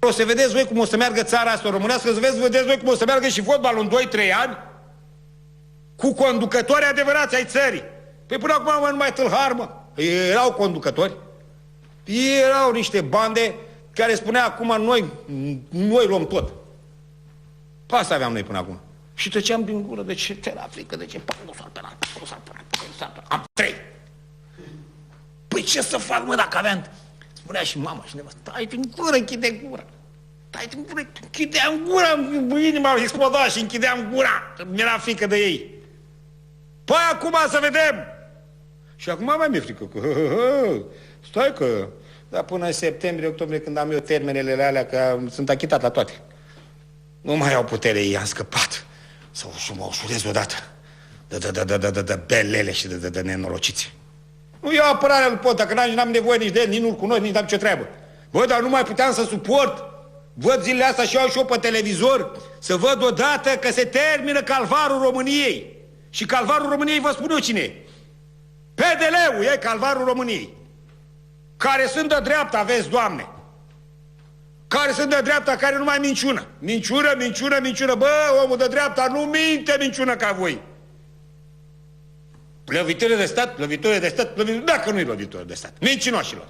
O să vedeți voi cum o să meargă țara asta românească, să vedeți voi cum o să meargă și fotbalul în 2-3 ani, cu conducători adevărați ai țării. Păi până acum nu mai tâlhar, mă. Erau conducători. Erau niște bande care spunea acum noi luăm tot. Pe asta aveam noi până acum. Și tăceam din gură, de ce te-era frică, de ce am 3. Păi ce să fac, mă, dacă aveam... Spunea și mama și nevastă, stai din gură, închide gura. Stai din gură, închideam gura, inima exploda și închideam gura. Mi-era frică de ei. Păi acum să vedem. Și acum mai mi-e frică că... Stai că... Dar până în septembrie, octombrie, când am eu termenele alea, că sunt achitat la toate. Nu mai au putere, ei, am scăpat. Să mă ușurez odată. De belele și de nenorociți. Nu iau apărarea lui Ponta, că n-am nevoie nici de el, nici nu-l cunosc, nici n-am ce treabă. Bă, dar nu mai puteam să suport. Văd zilele astea și iau și eu pe televizor să văd odată că se termină calvarul României. Și calvarul României vă spun eu cine e. PDL-ul e calvarul României. Care sunt de dreapta, vezi, Doamne. Care sunt de dreapta, care nu mai minciună. Minciună, minciună, minciună. Bă, omul de dreapta nu minte minciună ca voi. Plăvitură de stat, plăvitură de stat, dacă nu-i plăvitură de stat. Mincinoșilor.